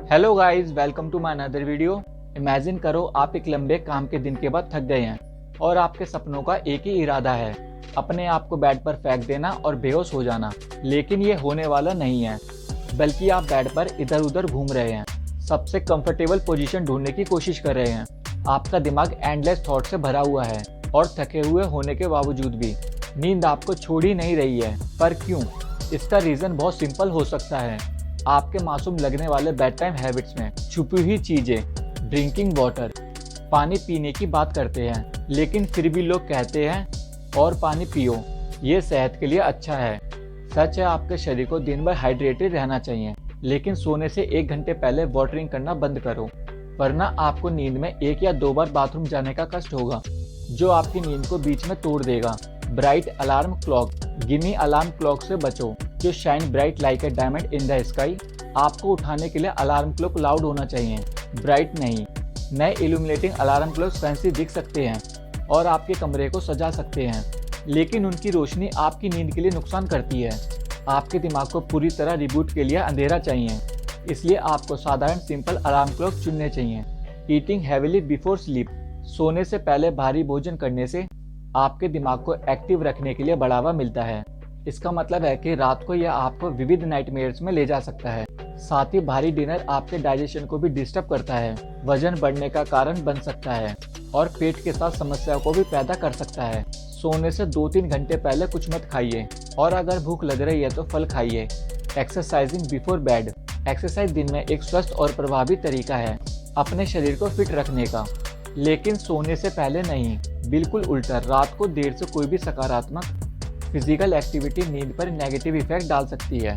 Hello guys, welcome to my another video. Imagine करो आप एक लंबे काम के दिन के बाद थक गए हैं और आपके सपनों का एक ही इरादा है, अपने आप को बेड पर फेंक देना और बेहोश हो जाना। लेकिन ये होने वाला नहीं है, बल्कि आप बेड पर इधर उधर घूम रहे हैं, सबसे कंफर्टेबल पोजीशन ढूंढने की कोशिश कर रहे हैं। आपका दिमाग एंडलेस थॉट से भरा हुआ है और थके हुए होने के बावजूद भी नींद आपको छोड़ ही नहीं रही है। पर क्यों? इसका रीजन बहुत सिंपल हो सकता है। आपके मासूम लगने वाले बेड टाइम हैबिट्स में छुपी हुई चीजें। ड्रिंकिंग वाटर, पानी पीने की बात करते हैं, लेकिन फिर भी लोग कहते हैं और पानी पियो, ये सेहत के लिए अच्छा है। सच है, आपके शरीर को दिन भर हाइड्रेटेड रहना चाहिए, लेकिन सोने से 1 घंटे पहले वाटरिंग करना बंद करो, वरना आपको नींद में 1 या 2 बार बाथरूम जाने का कष्ट होगा, जो आपकी नींद को बीच में तोड़ देगा। Bright alarm clock, gimme alarm clock से बचो, जो shine bright like a diamond in the sky. आपको उठाने के लिए अलार्म क्लॉक लाउड होना चाहिए, ब्राइट नहीं। नए इल्यूमिनेटिंग अलार्म क्लॉक फैंसी दिख सकते हैं और आपके कमरे को सजा सकते हैं, लेकिन उनकी रोशनी आपकी नींद के लिए नुकसान करती है। आपके दिमाग को पूरी तरह रिबूट के लिए अंधेरा चाहिए, इसलिए आपको साधारण सिंपल अलार्म क्लॉक चुनने चाहिए। ईटिंग हैवीली बिफोर स्लीप, सोने से पहले भारी भोजन करने से आपके दिमाग को एक्टिव रखने के लिए बढ़ावा मिलता है। इसका मतलब है कि रात को यह आपको विविध नाइटमेयर्स में ले जा सकता है। साथ ही भारी डिनर आपके डाइजेशन को भी डिस्टर्ब करता है, वजन बढ़ने का कारण बन सकता है और पेट के साथ समस्याओं को भी पैदा कर सकता है। सोने से 2-3 घंटे पहले कुछ मत खाइए और अगर भूख लग रही है तो फल खाइए। एक्सरसाइजिंग बिफोर बेड, एक्सरसाइज दिन में एक स्वस्थ और प्रभावी तरीका है अपने शरीर को फिट रखने का, लेकिन सोने से पहले नहीं। बिल्कुल उल्टा, रात को देर से कोई भी सकारात्मक फिजिकल एक्टिविटी नींद पर नेगेटिव इफेक्ट डाल सकती है।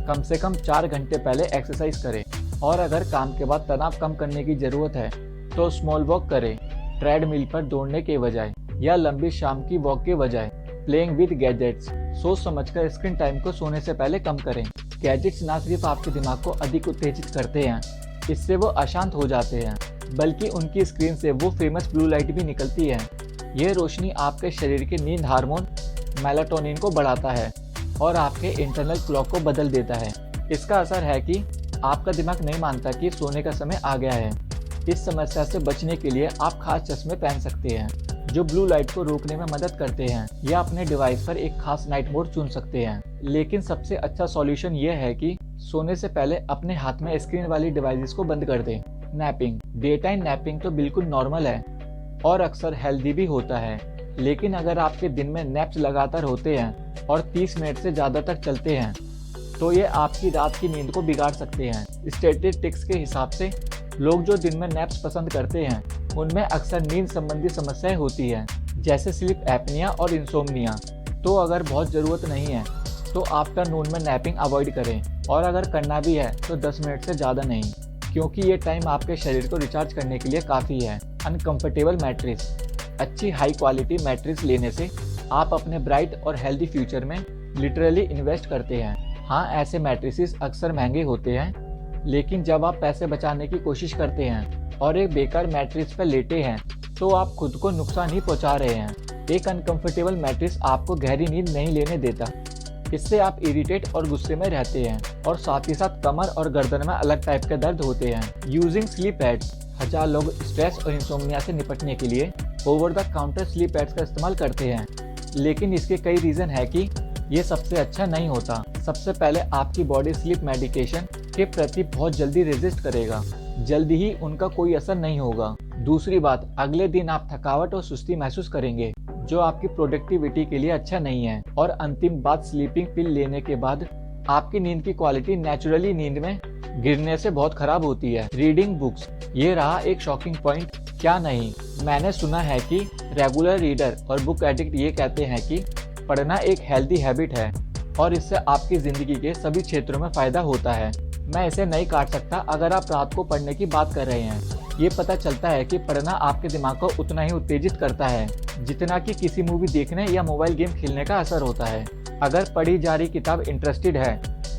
कम से कम 4 घंटे पहले एक्सरसाइज करें और अगर काम के बाद तनाव कम करने की जरूरत है तो स्मॉल वॉक करें, ट्रेडमिल पर दौड़ने के बजाय या लंबी शाम की वॉक के बजाय। प्लेइंग विद गैजेट्स, सोच समझकर स्क्रीन टाइम को सोने से पहले कम करें। गैजेट्स ना सिर्फ आपके दिमाग को अधिक उत्तेजित करते हैं, इससे वो अशांत हो जाते हैं, बल्कि उनकी स्क्रीन से वो फेमस ब्लू लाइट भी निकलती है। ये रोशनी आपके शरीर के नींद हार्मोन मेलाटोनिन को बढ़ाता है और आपके इंटरनल क्लॉक को बदल देता है। इसका असर है कि आपका दिमाग नहीं मानता कि सोने का समय आ गया है। इस समस्या से बचने के लिए आप खास चश्मे पहन सकते हैं जो ब्लू लाइट को रोकने में मदद करते हैं, या अपने डिवाइस पर एक खास नाइट मोड चुन सकते हैं। लेकिन सबसे अच्छा सॉल्यूशन ये है कि सोने से पहले अपने हाथ में स्क्रीन वाली डिवाइसेस को बंद कर दें। नैपिंग, डे टाइम नैपिंग तो बिल्कुल नॉर्मल है और अक्सर हेल्दी भी होता है, लेकिन अगर आपके दिन में नैप्स लगातार होते हैं और 30 मिनट से ज़्यादा तक चलते हैं तो ये आपकी रात की नींद को बिगाड़ सकते हैं। स्टैटिस्टिक्स के हिसाब से लोग जो दिन में नैप्स पसंद करते हैं उनमें अक्सर नींद संबंधी समस्याएं होती हैं, जैसे स्लीप एपनिया और इंसोम्निया। तो अगर बहुत ज़रूरत नहीं है तो आफ्टरनून में नैपिंग अवॉइड करें, और अगर करना भी है तो 10 मिनट से ज़्यादा नहीं, क्योंकि ये टाइम आपके शरीर को रिचार्ज करने के लिए काफ़ी है। अनकंफर्टेबल मैट्रेस, अच्छी हाई क्वालिटी मैट्रेस लेने से आप अपने ब्राइट और हेल्दी फ्यूचर में लिटरली इन्वेस्ट करते हैं। हाँ, ऐसे मैट्रेसेस अक्सर महंगे होते हैं, लेकिन जब आप पैसे बचाने की कोशिश करते हैं और एक बेकार मैट्रेस पर लेटे हैं तो आप खुद को नुकसान ही पहुंचा रहे हैं। एक अनकंफर्टेबल मैट्रेस आपको गहरी नींद नहीं लेने देता, इससे आप इरिटेट और गुस्से में रहते हैं और साथ ही साथ कमर और गर्दन में अलग टाइप के दर्द होते हैं। यूजिंग स्लीप एड्स, हजार लोग स्ट्रेस और इंसोम्निया से निपटने के लिए over the counter sleep aids का इस्तेमाल करते हैं, लेकिन इसके कई रीजन है कि ये सबसे अच्छा नहीं होता। सबसे पहले आपकी बॉडी स्लीप मेडिकेशन के प्रति बहुत जल्दी रेजिस्ट करेगा, जल्दी ही उनका कोई असर नहीं होगा। दूसरी बात, अगले दिन आप थकावट और सुस्ती महसूस करेंगे, जो आपकी प्रोडक्टिविटी के लिए अच्छा नहीं है। और अंतिम बात, स्लीपिंग पिल लेने के बाद आपकी नींद की क्वालिटी नेचुरली नींद में गिरने से बहुत खराब होती है। रीडिंग बुक्स, ये रहा एक शॉकिंग पॉइंट, क्या नहीं? मैंने सुना है कि रेगुलर रीडर और बुक एडिक्ट ये कहते हैं कि पढ़ना एक हेल्दी हैबिट है और इससे आपकी जिंदगी के सभी क्षेत्रों में फायदा होता है। मैं इसे नहीं काट सकता अगर आप रात को पढ़ने की बात कर रहे हैं। ये पता चलता है कि पढ़ना आपके दिमाग को उतना ही उत्तेजित करता है जितना कि किसी मूवी देखने या मोबाइल गेम खेलने का असर होता है। अगर पढ़ी जा रही किताब इंटरेस्टेड है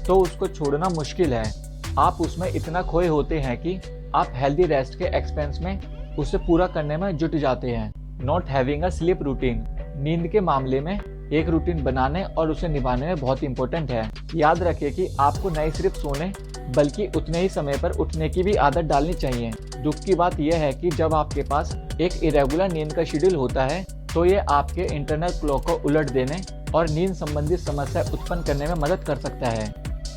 तो उसको छोड़ना मुश्किल है। आप उसमें इतना खोए होते हैं कि आप हेल्दी रेस्ट के एक्सपेंस में उसे पूरा करने में जुट जाते हैं। Not having a slip routine, नींद के मामले में एक रूटीन बनाने और उसे निभाने में बहुत इंपॉर्टेंट है। याद रखिए कि आपको नहीं सिर्फ सोने बल्कि उतने ही समय पर उठने की भी आदत डालनी चाहिए। दुख की बात यह है कि जब आपके पास एक इरेगुलर नींद का शेड्यूल होता है तो ये आपके इंटरनल क्लॉक को उलट देने और नींद संबंधी समस्या उत्पन्न करने में मदद कर सकता है।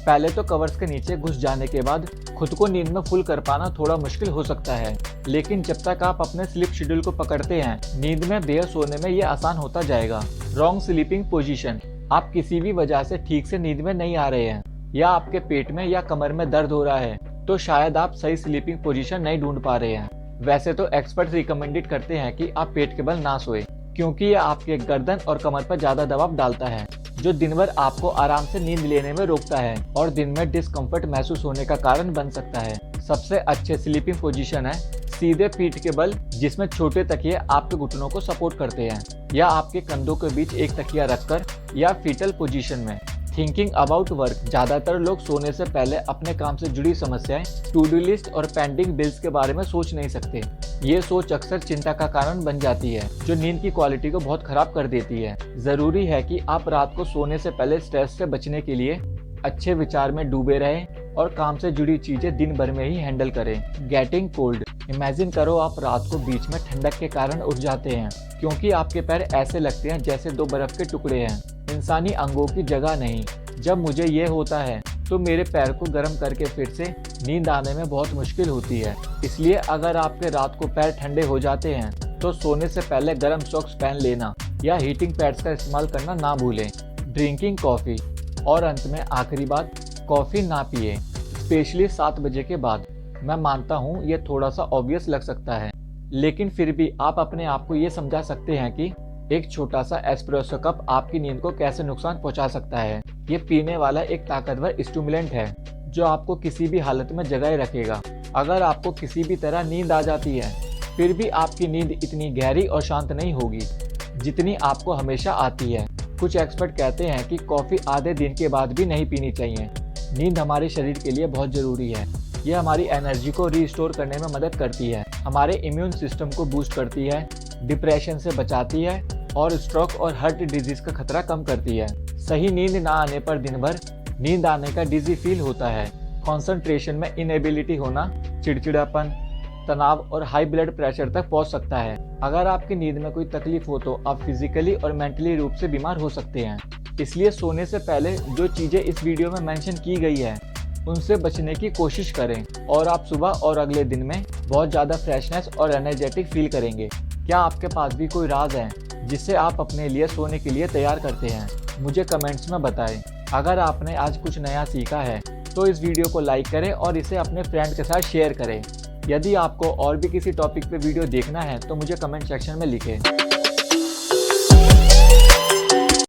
पहले तो कवर्स के नीचे घुस जाने के बाद खुद को नींद में फुल कर पाना थोड़ा मुश्किल हो सकता है, लेकिन जब तक आप अपने स्लीप शेड्यूल को पकड़ते हैं, नींद में बेहोश होने में ये आसान होता जाएगा। Wrong sleeping position. आप किसी भी वजह से ठीक से नींद में नहीं आ रहे हैं या आपके पेट में या कमर में दर्द हो रहा है, तो शायद आप सही स्लीपिंग पोजीशन नहीं ढूंढ पा रहे हैं। वैसे तो एक्सपर्ट रिकमेंडेड करते हैं कि आप पेट के बल ना सोए, क्योंकि यह आपके गर्दन और कमर पर ज्यादा दबाव डालता है, जो दिन भर आपको आराम से नींद लेने में रोकता है और दिन में डिस्कम्फर्ट महसूस होने का कारण बन सकता है। सबसे अच्छे स्लीपिंग पोजीशन है सीधे पीठ के बल, जिसमें छोटे तकिए आपके घुटनों को सपोर्ट करते हैं, या आपके कंधों के बीच एक तकिया रखकर, या फीटल पोजीशन में। Thinking about work. ज्यादातर लोग सोने से पहले अपने काम से जुड़ी समस्याएं, टू डू लिस्ट और पेंडिंग बिल्स के बारे में सोच नहीं सकते। ये सोच अक्सर चिंता का कारण बन जाती है, जो नींद की क्वालिटी को बहुत खराब कर देती है। जरूरी है कि आप रात को सोने से पहले स्ट्रेस से बचने के लिए अच्छे विचार में डूबे रहें और काम से जुड़ी चीजें दिन भर में ही हैंडल करें। Getting cold. इमेजिन करो आप रात को बीच में ठंडक के कारण उठ जाते हैं, क्योंकि आपके पैर ऐसे लगते हैं जैसे दो बर्फ के टुकड़े हैं, इंसानी अंगों की जगह नहीं। जब मुझे ये होता है तो मेरे पैर को गर्म करके फिर से नींद आने में बहुत मुश्किल होती है। इसलिए अगर आपके रात को पैर ठंडे हो जाते हैं तो सोने से पहले गर्म सॉक्स पहन लेना या हीटिंग पैड्स का इस्तेमाल करना ना भूलें। Drinking coffee. और अंत में आखिरी बात, कॉफ़ी ना पिए, स्पेशली 7 बजे के बाद। मैं मानता हूँ ये थोड़ा सा ऑब्वियस लग सकता है, लेकिन फिर भी आप अपने आप को ये समझा सकते हैं कि एक छोटा सा एस्प्रेसो कप आपकी नींद को कैसे नुकसान पहुंचा सकता है। ये पीने वाला एक ताकतवर स्टिमुलेंट है जो आपको किसी भी हालत में जगाए रखेगा। अगर आपको किसी भी तरह नींद आ जाती है, फिर भी आपकी नींद इतनी गहरी और शांत नहीं होगी जितनी आपको हमेशा आती है। कुछ एक्सपर्ट कहते हैं कि कॉफ़ी आधे दिन के बाद भी नहीं पीनी चाहिए। नींद हमारे शरीर के लिए बहुत ज़रूरी है। ये हमारी एनर्जी को रीस्टोर करने में मदद करती है, हमारे इम्यून सिस्टम को बूस्ट करती है, डिप्रेशन से बचाती है और स्ट्रोक और हार्ट डिजीज का खतरा कम करती है। सही नींद ना आने पर दिन भर नींद आने का डिजी फील होता है, कंसंट्रेशन में इनएबिलिटी होना, चिड़चिड़ापन, तनाव और हाई ब्लड प्रेशर तक पहुंच सकता है। अगर आपकी नींद में कोई तकलीफ हो तो आप फिजिकली और मेंटली रूप से बीमार हो सकते हैं। इसलिए सोने से पहले जो चीज़ें इस वीडियो में मेंशन की गई है उनसे बचने की कोशिश करें और आप सुबह और अगले दिन में बहुत ज़्यादा फ्रेशनेस और एनर्जेटिक फील करेंगे। क्या आपके पास भी कोई राज है जिससे आप अपने लिए सोने के लिए तैयार करते हैं? मुझे कमेंट्स में बताएं। अगर आपने आज कुछ नया सीखा है तो इस वीडियो को लाइक करें और इसे अपने फ्रेंड के साथ शेयर करें। यदि आपको और भी किसी टॉपिक पे वीडियो देखना है तो मुझे कमेंट सेक्शन में लिखें।